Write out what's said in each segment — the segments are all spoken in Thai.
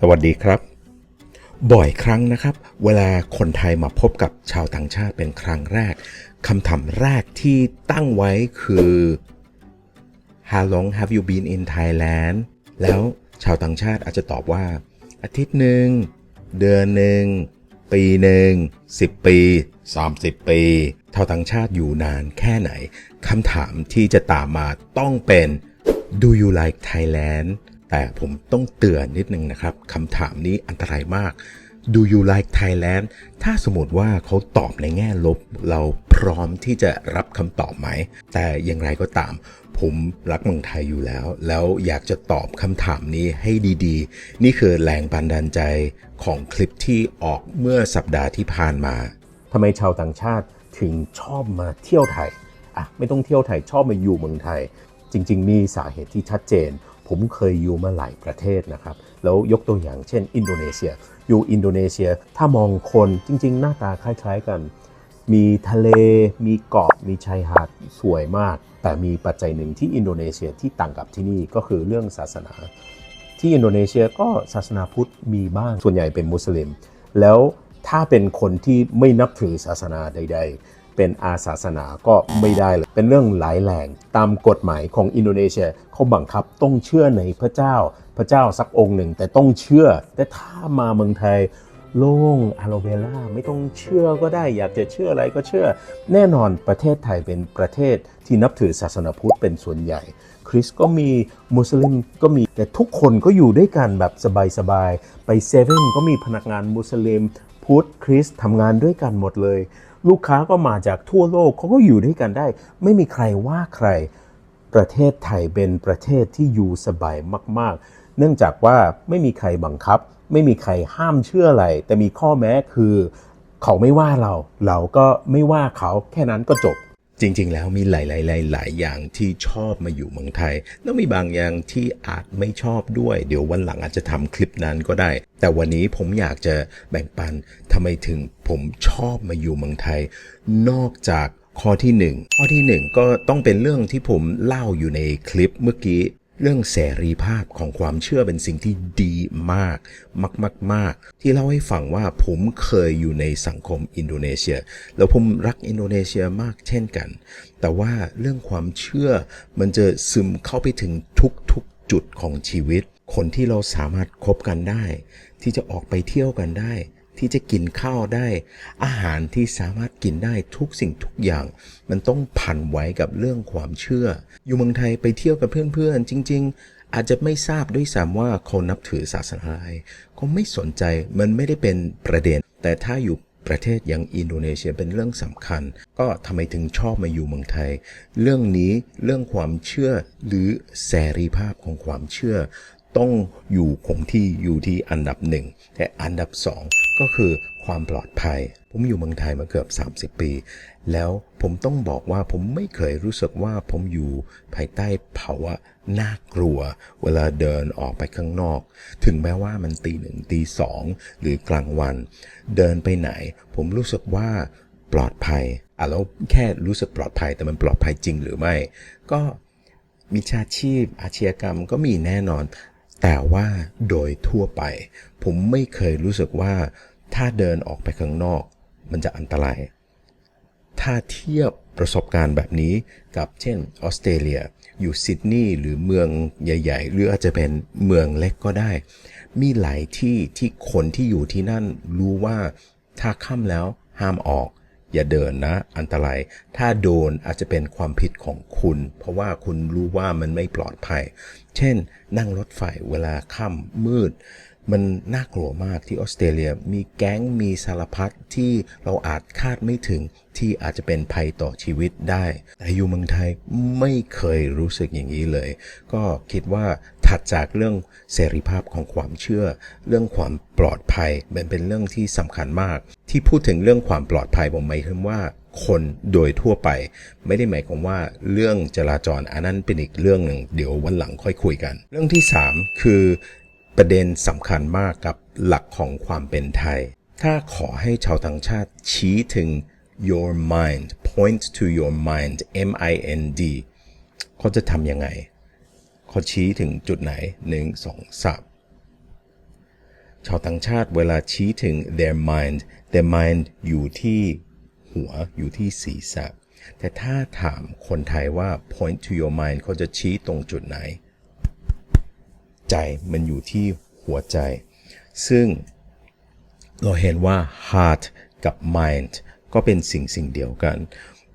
สวัสดีครับบ่อยครั้งนะครับเวลาคนไทยมาพบกับชาวต่างชาติเป็นครั้งแรกคำถามแรกที่ตั้งไว้คือ How long have you been in Thailand แล้วชาวต่างชาติอาจจะตอบว่าอาทิตย์หนึ่งเดือนหนึ่งปีหนึ่ง10 ปี30 ปีชาวต่างชาติอยู่นานแค่ไหนคำถามที่จะตามมาต้องเป็น Do you like Thailand แต่ผมต้องเตือนนิดนึงนะครับคำถามนี้อันตรายมาก Do you like Thailand ถ้าสมมติว่าเขาตอบในแง่ลบเราพร้อมที่จะรับคำตอบไหมแต่อย่างไรก็ตามผมรักเมืองไทยอยู่แล้วอยากจะตอบคำถามนี้ให้ดีๆนี่คือแรงบันดาลใจของคลิปที่ออกเมื่อสัปดาห์ที่ผ่านมาทำไมชาวต่างชาติถึงชอบมาเที่ยวไทยไม่ต้องเที่ยวไทยชอบมาอยู่เมืองไทยจริงๆมีสาเหตุที่ชัดเจนผมเคยอยู่มาหลายประเทศนะครับแล้วยกตัวอย่างเช่นอินโดนีเซียอยู่อินโดนีเซียถ้ามองคนจริงๆหน้าตาคล้ายๆกันมีทะเลมีเกาะมีชายหาดสวยมากแต่มีปัจจัยหนึ่งที่อินโดนีเซียที่ต่างกับที่นี่ก็คือเรื่องศาสนาที่อินโดนีเซียก็ศาสนาพุทธมีบ้างส่วนใหญ่เป็นมุสลิมแล้วถ้าเป็นคนที่ไม่นับถือศาสนาใดๆเป็นอาศาสนาก็ไม่ได้เลยเป็นเรื่องหลายแหล่งตามกฎหมายของอินโดนีเซียเขาบังคับต้องเชื่อในพระเจ้าสักองค์หนึ่งแต่ต้องเชื่อแต่ถ้ามาเมืองไทยโล่งอะโลเวล่าไม่ต้องเชื่อก็ได้อยากจะเชื่ออะไรก็เชื่อแน่นอนประเทศไทยเป็นประเทศที่นับถือศาสนาพุทธเป็นส่วนใหญ่คริสต์ก็มีมุสลิมก็มีแต่ทุกคนก็อยู่ด้วยกันแบบสบายๆไปเซเว่นก็มีพนักงานมุสลิมพุทธคริสต์ทำงานด้วยกันหมดเลยลูกค้าก็มาจากทั่วโลกเขาก็อยู่ด้วยกันได้ไม่มีใครว่าใครประเทศไทยเป็นประเทศที่อยู่สบายมากๆเนื่องจากว่าไม่มีใครบังคับไม่มีใครห้ามเชื่ออะไรแต่มีข้อแม้คือเขาไม่ว่าเราก็ไม่ว่าเขาแค่นั้นก็จบจริงๆแล้วมีหลายอย่างที่ชอบมาอยู่เมืองไทยแล้วมีบางอย่างที่อาจไม่ชอบด้วยเดี๋ยววันหลังอาจจะทำคลิปนั้นก็ได้แต่วันนี้ผมอยากจะแบ่งปันทำไมถึงผมชอบมาอยู่เมืองไทยนอกจากข้อที่หนึ่งก็ต้องเป็นเรื่องที่ผมเล่าอยู่ในคลิปเมื่อกี้เรื่องเสรีภาพของความเชื่อเป็นสิ่งที่ดีมากที่เล่าให้ฟังว่าผมเคยอยู่ในสังคมอินโดนีเซียแล้วผมรักอินโดนีเซียมากเช่นกันแต่ว่าเรื่องความเชื่อมันจะซึมเข้าไปถึงทุกจุดของชีวิตคนที่เราสามารถคบกันได้ที่จะออกไปเที่ยวกันได้ที่จะกินข้าวได้อาหารที่สามารถกินได้ทุกสิ่งทุกอย่างมันต้องพันไว้กับเรื่องความเชื่ออยู่เมืองไทยไปเที่ยวกับเพื่อนๆจริงๆอาจจะไม่ทราบด้วยซ้ำว่าเขานับถือศาสนาอะไรก็ไม่สนใจมันไม่ได้เป็นประเด็นแต่ถ้าอยู่ประเทศอย่างอินโดนีเซียเป็นเรื่องสำคัญก็ทำไมถึงชอบมาอยู่เมืองไทยเรื่องนี้เรื่องความเชื่อหรือเสรีภาพของความเชื่อต้องคงที่อยู่ที่อันดับหนึ่งแต่อันดับสองก็คือความปลอดภัยผมอยู่เมืองไทยมาเกือบ30 ปีแล้วผมต้องบอกว่าผมไม่เคยรู้สึกว่าผมอยู่ภายใต้ภาวะน่ากลัวเวลาเดินออกไปข้างนอกถึงแม้ว่ามันตี 1ตี 2หรือกลางวันเดินไปไหนผมรู้สึกว่าปลอดภัยแล้วแค่รู้สึกปลอดภัยแต่มันปลอดภัยจริงหรือไม่ก็มิจฉาชีพอาชญากรรมก็มีแน่นอนแต่ว่าโดยทั่วไปผมไม่เคยรู้สึกว่าถ้าเดินออกไปข้างนอกมันจะอันตรายถ้าเทียบประสบการณ์แบบนี้กับเช่นออสเตรเลียอยู่ซิดนีย์หรือเมืองใหญ่ๆหรืออาจจะเป็นเมืองเล็กก็ได้มีหลายที่ที่คนที่อยู่ที่นั่นรู้ว่าถ้าค่ำแล้วห้ามออกอย่าเดินนะอันตรายถ้าโดนอาจจะเป็นความผิดของคุณเพราะว่าคุณรู้ว่ามันไม่ปลอดภัยเช่นนั่งรถไฟเวลาค่ำมืดมันน่ากลัวมากที่ออสเตรเลียมีแก๊งมีสารพัดที่เราอาจคาดไม่ถึงที่อาจจะเป็นภัยต่อชีวิตได้แต่อยู่เมืองไทยไม่เคยรู้สึกอย่างนี้เลยก็คิดว่าถัดจากเรื่องเสรีภาพของความเชื่อเรื่องความปลอดภัยมันเป็นเรื่องที่สำคัญมากที่พูดถึงเรื่องความปลอดภัยผมหมายถึงว่าคนโดยทั่วไปไม่ได้หมายความว่าเรื่องจราจรอันนั้นเป็นอีกเรื่องหนึ่งเดี๋ยววันหลังค่อยคุยกันเรื่องที่3คือประเด็นสำคัญมากกับหลักของความเป็นไทยถ้าขอให้ชาวต่างชาติชี้ถึง your mind point to your mind mind เขาจะทำยังไงเขาชี้ถึงจุดไหน1 2 3 ชาวต่างชาติเวลาชี้ถึง their mind อยู่ที่หัวอยู่ที่ศีรษะแต่ถ้าถามคนไทยว่า point to your mind เขาจะชี้ตรงจุดไหนใจมันอยู่ที่หัวใจซึ่งเราเห็นว่า heart กับ mind ก็เป็นสิ่งเดียวกัน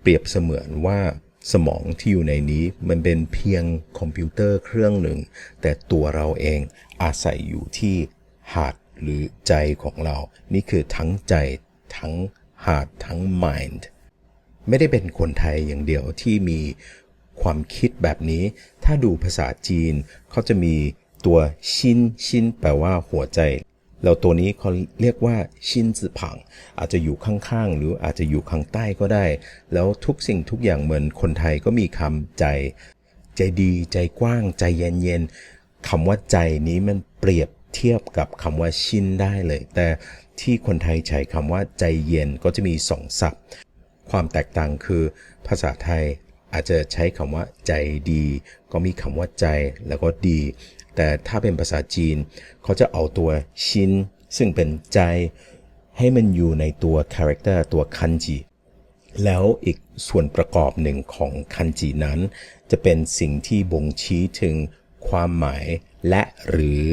เปรียบเสมือนว่าสมองที่อยู่ในนี้มันเป็นเพียงคอมพิวเตอร์เครื่องหนึ่งแต่ตัวเราเองอาศัยอยู่ที่ heart หรือใจของเรานี่คือทั้งใจทั้ง heart ทั้ง mind ไม่ได้เป็นคนไทยอย่างเดียวที่มีความคิดแบบนี้ถ้าดูภาษาจีนเขาจะมีตัวชินแปลว่าหัวใจแล้วตัวนี้เขาเรียกว่าชินจื่อผังอาจจะอยู่ข้างๆหรืออาจจะอยู่ข้างใต้ก็ได้แล้วทุกสิ่งทุกอย่างเหมือนคนไทยก็มีคำใจดีใจกว้างใจเย็นๆคำว่าใจนี้มันเปรียบเทียบกับคำว่าชินได้เลยแต่ที่คนไทยใช้คำว่าใจเย็นก็จะมีสองศัพท์ความแตกต่างคือภาษาไทยอาจจะใช้คำว่าใจดีก็มีคำว่าใจแล้วก็ดีแต่ถ้าเป็นภาษาจีนเขาจะเอาตัวชินซึ่งเป็นใจให้มันอยู่ในตัว character ตัวคันจิแล้วอีกส่วนประกอบหนึ่งของคันจินั้นจะเป็นสิ่งที่บ่งชี้ถึงความหมายและหรือ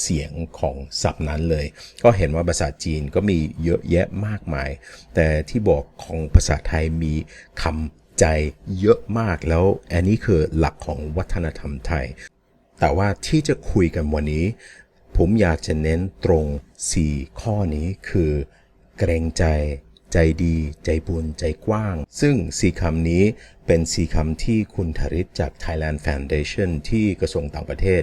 เสียงของศัพท์นั้นเลยก็เห็นว่าภาษาจีนก็มีเยอะแยะมากมายแต่ที่บอกของภาษาไทยมีคำใจเยอะมากแล้วอันนี้คือหลักของวัฒนธรรมไทยแต่ว่าที่จะคุยกันวันนี้ผมอยากจะเน้นตรง4ข้อนี้คือเกรงใจใจดีใจบุญใจกว้างซึ่ง4คำนี้เป็น4คำที่คุณธริศจาก Thailand Foundation ที่กระทรวงต่างประเทศ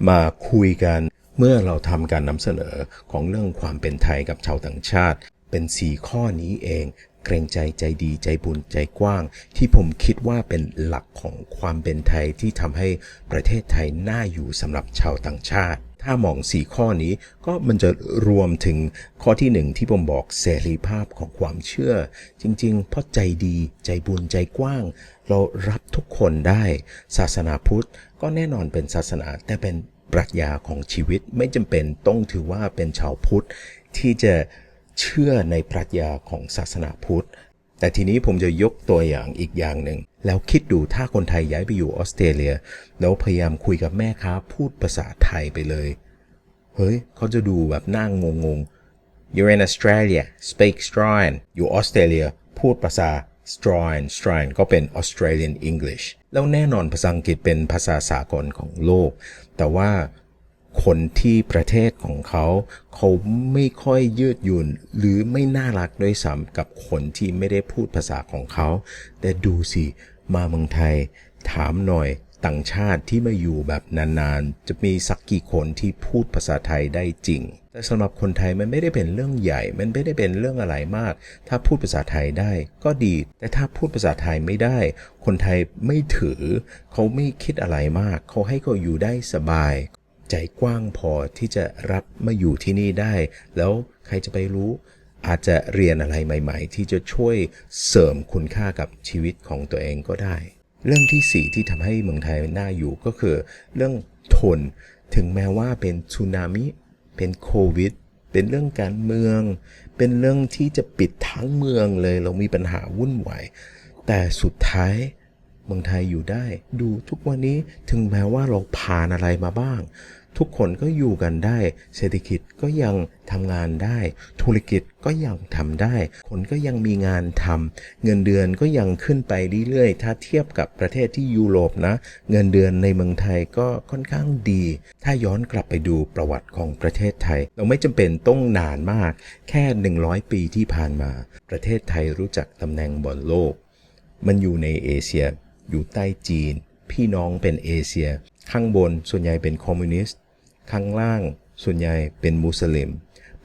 มาคุยกันเมื่อเราทำการนำเสนอของเรื่องความเป็นไทยกับชาวต่างชาติเป็น4ข้อนี้เองเกรงใจใจดีใจบุญใจกว้างที่ผมคิดว่าเป็นหลักของความเป็นไทยที่ทำให้ประเทศไทยน่าอยู่สำหรับชาวต่างชาติถ้ามอง4ข้อนี้ก็มันจะรวมถึงข้อที่1ที่ผมบอกเสรีภาพของความเชื่อจริงๆเพราะใจดีใจบุญใจกว้างเรารับทุกคนได้ศาสนาพุทธก็แน่นอนเป็นศาสนาแต่เป็นปรัชญาของชีวิตไม่จำเป็นต้องถือว่าเป็นชาวพุทธที่จะเชื่อในปรัชญาของศาสนาพุทธแต่ทีนี้ผมจะยกตัวอย่างอีกอย่างหนึ่งแล้วคิดดูถ้าคนไทยย้ายไปอยู่ออสเตรเลียแล้วพยายามคุยกับแม่ค้าพูดภาษาไทยไปเลยเฮ้ยเขาจะดูแบบนั่งงงๆ You're in Australia speak Australian อยู่ออสเตรเลียพูดภาษา Australian ก็เป็น Australian English แล้วแน่นอนภาษาอังกฤษเป็นภาษาสากลของโลกแต่ว่าคนที่ประเทศของเขาไม่ค่อยยืดหยุ่นหรือไม่น่ารักด้วยซ้ำกับคนที่ไม่ได้พูดภาษาของเขาแต่ดูสิมาเมืองไทยถามหน่อยต่างชาติที่มาอยู่แบบนานๆจะมีสักกี่คนที่พูดภาษาไทยได้จริงแต่สำหรับคนไทยมันไม่ได้เป็นเรื่องใหญ่มันไม่ได้เป็นเรื่องอะไรมากถ้าพูดภาษาไทยได้ก็ดีแต่ถ้าพูดภาษาไทยไม่ได้คนไทยไม่ถือเขาไม่คิดอะไรมากเขาให้เขาอยู่ได้สบายใจกว้างพอที่จะรับมาอยู่ที่นี่ได้แล้วใครจะไปรู้อาจจะเรียนอะไรใหม่ๆที่จะช่วยเสริมคุณค่ากับชีวิตของตัวเองก็ได้เรื่องที่4ที่ทำให้เมืองไทยน่าอยู่ก็คือเรื่องทนถึงแม้ว่าเป็นสึนามิเป็นโควิดเป็นเรื่องการเมืองเป็นเรื่องที่จะปิดทั้งเมืองเลยเรามีปัญหาวุ่นวายแต่สุดท้ายเมืองไทยอยู่ได้ดูทุกวันนี้ถึงแม้ว่าเราผ่านอะไรมาบ้างทุกคนก็อยู่กันได้เศรษฐกิจก็ยังทำงานได้ธุรกิจก็ยังทำได้คนก็ยังมีงานทำเงินเดือนก็ยังขึ้นไปเรื่อยๆถ้าเทียบกับประเทศที่ยุโรปนะเงินเดือนในเมืองไทยก็ค่อนข้างดีถ้าย้อนกลับไปดูประวัติของประเทศไทยเราไม่จำเป็นต้องนานมากแค่100ปีที่ผ่านมาประเทศไทยรู้จักตำแหน่งบนโลกมันอยู่ในเอเชียอยู่ใต้จีนพี่น้องเป็นเอเชียข้างบนส่วนใหญ่เป็นคอมมิวนิสต์ข้างล่างส่วนใหญ่เป็นมุสลิม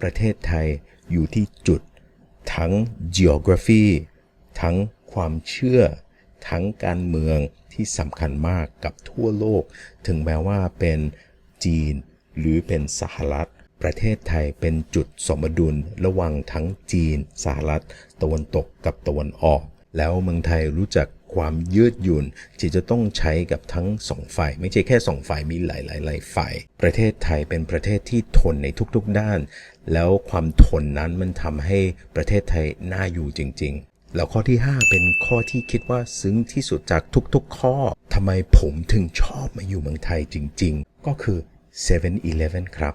ประเทศไทยอยู่ที่จุดทั้ง geography ทั้งความเชื่อทั้งการเมืองที่สำคัญมากกับทั่วโลกถึงแม้ว่าเป็นจีนหรือเป็นสหรัฐประเทศไทยเป็นจุดสมดุลระหว่างทั้งจีนสหรัฐตะวันตกกับตะวันออกแล้วเมืองไทยรู้จัก ความยืดหยุ่นที่จะต้องใช้กับทั้งสองฝ่ายไม่ใช่แค่สองฝ่ายมีหลายฝ่ายประเทศไทยเป็นประเทศที่ทนในทุกๆด้านแล้วความทนนั้นมันทำให้ประเทศไทยน่าอยู่จริงๆแล้วข้อที่5เป็นข้อที่คิดว่าซึ้งที่สุดจากทุกๆข้อทำไมผมถึงชอบมาอยู่เมืองไทยจริงๆก็คือ7-Eleven ครับ